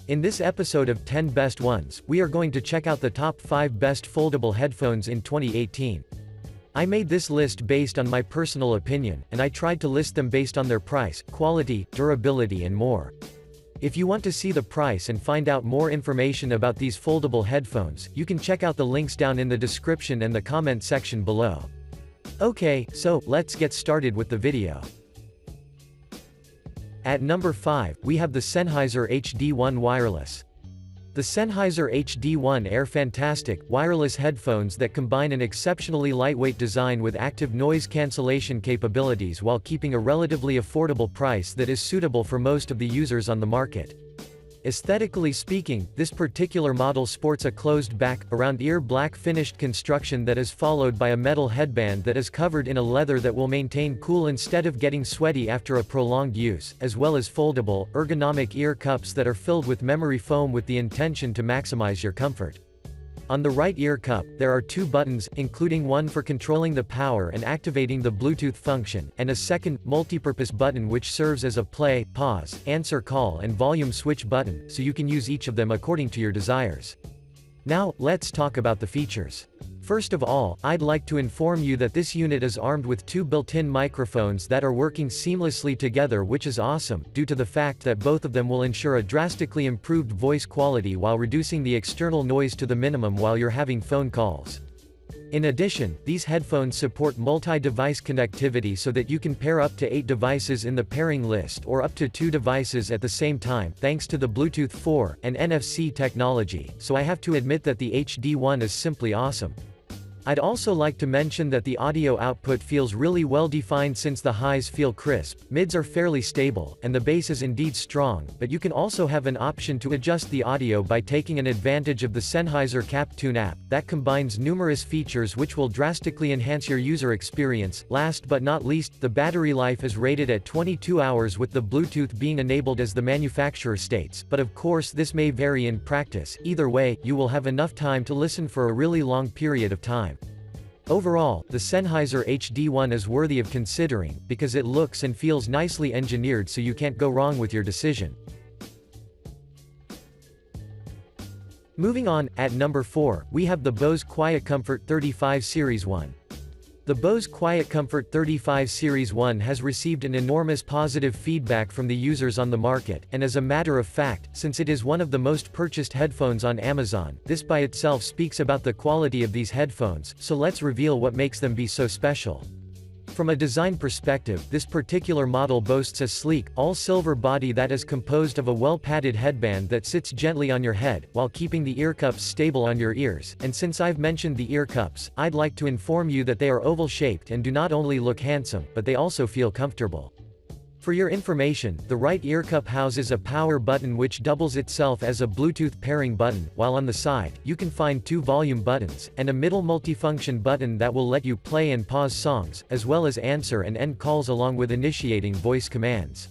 In this episode of 10 Best Ones, we are going to check out the top 5 best foldable headphones in 2018. I made this list based on my personal opinion, and I tried to list them based on their price, quality, durability and more. If you want to see the price and find out more information about these foldable headphones, you can check out the links down in the description and the comment section below. Okay, so, let's get started with the video. At number 5, we have the Sennheiser HD1 Wireless. The Sennheiser HD1 are fantastic, wireless headphones that combine an exceptionally lightweight design with active noise cancellation capabilities while keeping a relatively affordable price that is suitable for most of the users on the market. Aesthetically speaking, this particular model sports a closed-back, around-ear black finished construction that is followed by a metal headband that is covered in a leather that will maintain cool instead of getting sweaty after a prolonged use, as well as foldable, ergonomic ear cups that are filled with memory foam with the intention to maximize your comfort. On the right ear cup, there are 2 buttons, including one for controlling the power and activating the Bluetooth function, and a second, multipurpose button which serves as a play, pause, answer call and volume switch button, so you can use each of them according to your desires. Now, let's talk about the features. First of all, I'd like to inform you that this unit is armed with 2 built-in microphones that are working seamlessly together, which is awesome, due to the fact that both of them will ensure a drastically improved voice quality while reducing the external noise to the minimum while you're having phone calls. In addition, these headphones support multi-device connectivity so that you can pair up to 8 devices in the pairing list or up to 2 devices at the same time, thanks to the Bluetooth 4 and NFC technology, so I have to admit that the HD1 is simply awesome. I'd also like to mention that the audio output feels really well defined since the highs feel crisp, mids are fairly stable, and the bass is indeed strong, but you can also have an option to adjust the audio by taking an advantage of the Sennheiser CapTune app, that combines numerous features which will drastically enhance your user experience. Last but not least, the battery life is rated at 22 hours with the Bluetooth being enabled as the manufacturer states, but of course this may vary in practice. Either way, you will have enough time to listen for a really long period of time. Overall, the Sennheiser HD1 is worthy of considering, because it looks and feels nicely engineered, so you can't go wrong with your decision. Moving on, at number 4, we have the Bose QuietComfort 35 Series 1. The Bose QuietComfort 35 Series 1 has received an enormous positive feedback from the users on the market, and as a matter of fact, since it is one of the most purchased headphones on Amazon, this by itself speaks about the quality of these headphones, so let's reveal what makes them be so special. From a design perspective, this particular model boasts a sleek, all-silver body that is composed of a well-padded headband that sits gently on your head, while keeping the ear cups stable on your ears, and since I've mentioned the ear cups, I'd like to inform you that they are oval-shaped and do not only look handsome, but they also feel comfortable. For your information, the right ear cup houses a power button which doubles itself as a Bluetooth pairing button, while on the side, you can find 2 volume buttons, and a middle multifunction button that will let you play and pause songs, as well as answer and end calls along with initiating voice commands.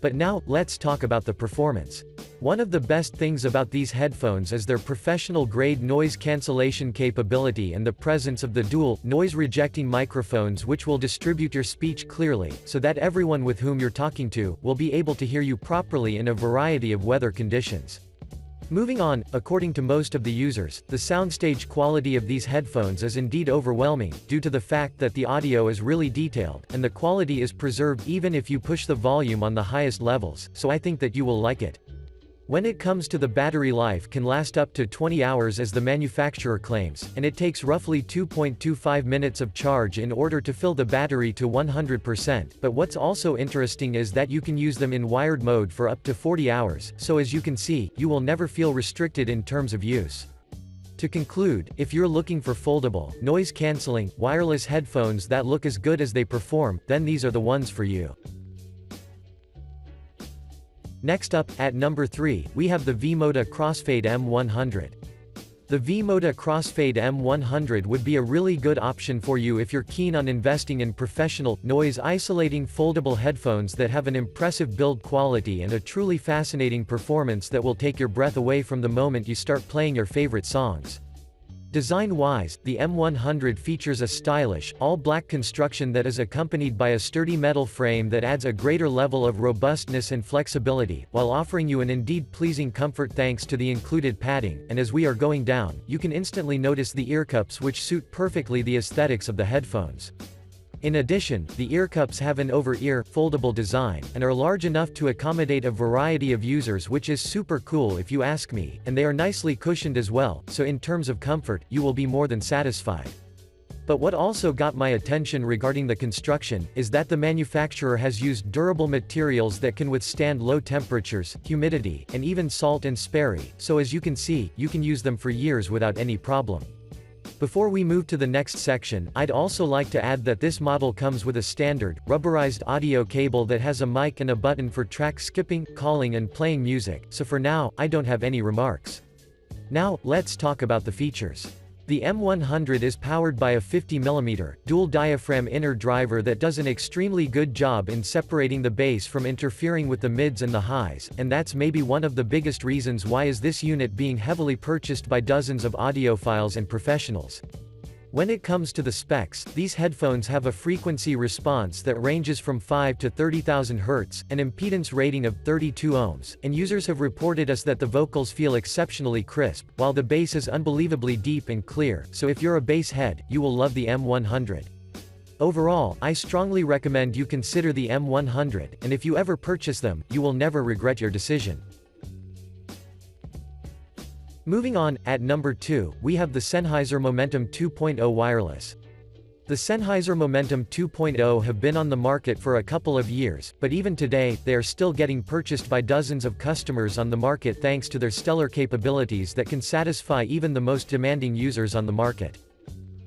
But now, let's talk about the performance. One of the best things about these headphones is their professional-grade noise cancellation capability and the presence of the dual, noise-rejecting microphones which will distribute your speech clearly, so that everyone with whom you're talking to, will be able to hear you properly in a variety of weather conditions. Moving on, according to most of the users, the soundstage quality of these headphones is indeed overwhelming, due to the fact that the audio is really detailed, and the quality is preserved even if you push the volume on the highest levels, so I think that you will like it. When it comes to the battery life can last up to 20 hours as the manufacturer claims, and it takes roughly 2.25 minutes of charge in order to fill the battery to 100%, but what's also interesting is that you can use them in wired mode for up to 40 hours, so as you can see, you will never feel restricted in terms of use. To conclude, if you're looking for foldable, noise-canceling, wireless headphones that look as good as they perform, then these are the ones for you. Next up, at number 3, we have the Vmoda Crossfade M100. The Vmoda Crossfade M100 would be a really good option for you if you're keen on investing in professional, noise-isolating foldable headphones that have an impressive build quality and a truly fascinating performance that will take your breath away from the moment you start playing your favorite songs. Design-wise, the M100 features a stylish, all-black construction that is accompanied by a sturdy metal frame that adds a greater level of robustness and flexibility, while offering you an indeed pleasing comfort thanks to the included padding, and as we are going down, you can instantly notice the ear cups which suit perfectly the aesthetics of the headphones. In addition, the ear cups have an over-ear, foldable design, and are large enough to accommodate a variety of users, which is super cool if you ask me, and they are nicely cushioned as well, so in terms of comfort, you will be more than satisfied. But what also got my attention regarding the construction, is that the manufacturer has used durable materials that can withstand low temperatures, humidity, and even salt and sperry, so as you can see, you can use them for years without any problem. Before we move to the next section, I'd also like to add that this model comes with a standard, rubberized audio cable that has a mic and a button for track skipping, calling and playing music, so for now, I don't have any remarks. Now, let's talk about the features. The M100 is powered by a 50mm, dual-diaphragm inner driver that does an extremely good job in separating the bass from interfering with the mids and the highs, and that's maybe one of the biggest reasons why is this unit being heavily purchased by dozens of audiophiles and professionals. When it comes to the specs, these headphones have a frequency response that ranges from 5 to 30,000 Hz, an impedance rating of 32 ohms, and users have reported us that the vocals feel exceptionally crisp, while the bass is unbelievably deep and clear, so if you're a bass head, you will love the M100. Overall, I strongly recommend you consider the M100, and if you ever purchase them, you will never regret your decision. Moving on, at number 2, we have the Sennheiser Momentum 2.0 wireless. The Sennheiser Momentum 2.0 have been on the market for a couple of years, but even today, they are still getting purchased by dozens of customers on the market thanks to their stellar capabilities that can satisfy even the most demanding users on the market.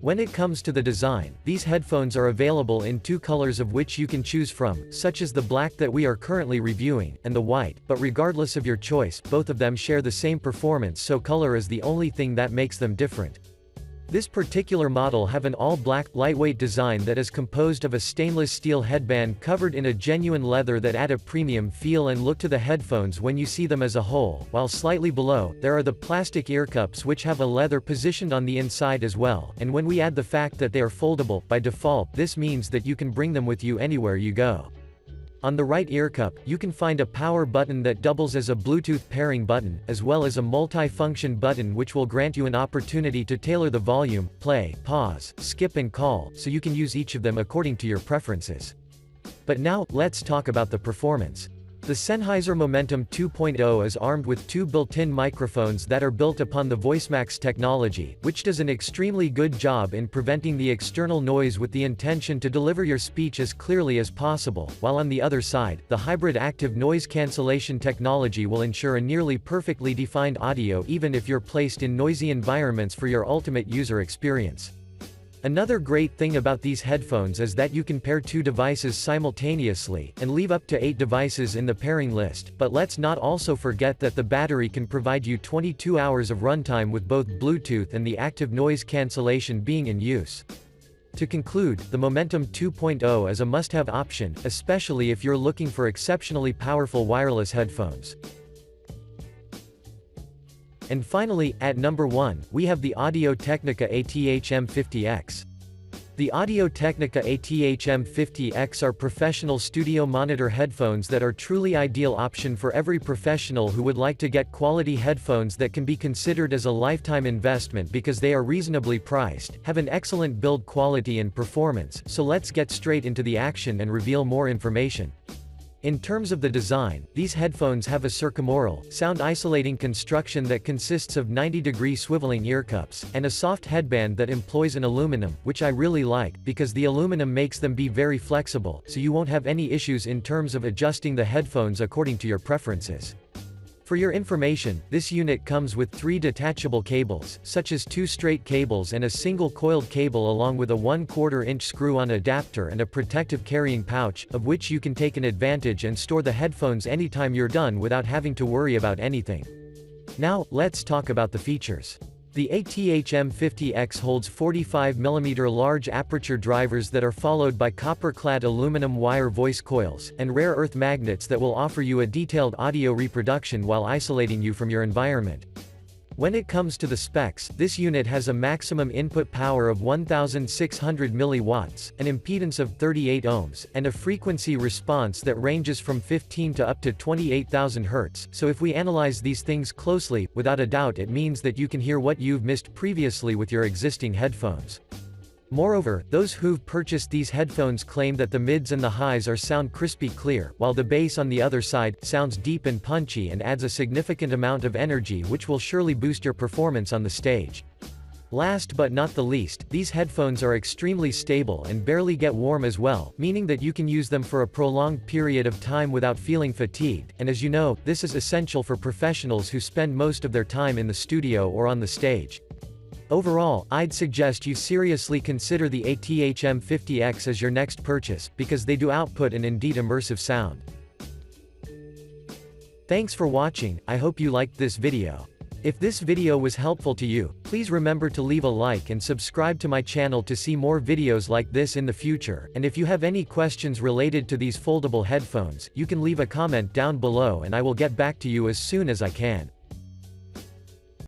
When it comes to the design, these headphones are available in two colors of which you can choose from, such as the black that we are currently reviewing, and the white, but regardless of your choice, both of them share the same performance, so color is the only thing that makes them different. This particular model have an all-black, lightweight design that is composed of a stainless steel headband covered in a genuine leather that add a premium feel and look to the headphones when you see them as a whole, while slightly below, there are the plastic ear cups which have a leather positioned on the inside as well, and when we add the fact that they are foldable, by default, this means that you can bring them with you anywhere you go. On the right ear cup, you can find a power button that doubles as a Bluetooth pairing button, as well as a multi-function button which will grant you an opportunity to tailor the volume, play, pause, skip and call, so you can use each of them according to your preferences. But now, let's talk about the performance. The Sennheiser Momentum 2.0 is armed with two built-in microphones that are built upon the VoiceMax technology, which does an extremely good job in preventing the external noise with the intention to deliver your speech as clearly as possible, while on the other side, the hybrid active noise cancellation technology will ensure a nearly perfectly defined audio even if you're placed in noisy environments for your ultimate user experience. Another great thing about these headphones is that you can pair two devices simultaneously, and leave up to 8 devices in the pairing list, but let's not also forget that the battery can provide you 22 hours of runtime with both Bluetooth and the active noise cancellation being in use. To conclude, the Momentum 2.0 is a must-have option, especially if you're looking for exceptionally powerful wireless headphones. And finally, at number 1, we have the Audio-Technica AT-HM50X. The Audio-Technica AT-HM50X are professional studio monitor headphones that are truly ideal option for every professional who would like to get quality headphones that can be considered as a lifetime investment because they are reasonably priced, have an excellent build quality and performance, so let's get straight into the action and reveal more information. In terms of the design, these headphones have a circumaural, sound-isolating construction that consists of 90-degree swiveling ear cups, and a soft headband that employs an aluminum, which I really like, because the aluminum makes them be very flexible, so you won't have any issues in terms of adjusting the headphones according to your preferences. For your information, this unit comes with 3 detachable cables, such as 2 straight cables and a single coiled cable along with a 1/4 inch screw-on adapter and a protective carrying pouch, of which you can take an advantage and store the headphones anytime you're done without having to worry about anything. Now, let's talk about the features. The AT-HM50X holds 45mm large aperture drivers that are followed by copper-clad aluminum wire voice coils, and rare earth magnets that will offer you a detailed audio reproduction while isolating you from your environment. When it comes to the specs, this unit has a maximum input power of 1600 milliwatts, an impedance of 38 ohms, and a frequency response that ranges from 15 to up to 28,000 Hz. So if we analyze these things closely, without a doubt it means that you can hear what you've missed previously with your existing headphones. Moreover, those who've purchased these headphones claim that the mids and the highs are sound crispy clear, while the bass on the other side sounds deep and punchy and adds a significant amount of energy which will surely boost your performance on the stage. Last but not the least, these headphones are extremely stable and barely get warm as well, meaning that you can use them for a prolonged period of time without feeling fatigued, and as you know, this is essential for professionals who spend most of their time in the studio or on the stage. Overall, I'd suggest you seriously consider the ATH-M50X as your next purchase, because they do output an indeed immersive sound. Thanks for watching, I hope you liked this video. If this video was helpful to you, please remember to leave a like and subscribe to my channel to see more videos like this in the future, and if you have any questions related to these foldable headphones, you can leave a comment down below and I will get back to you as soon as I can.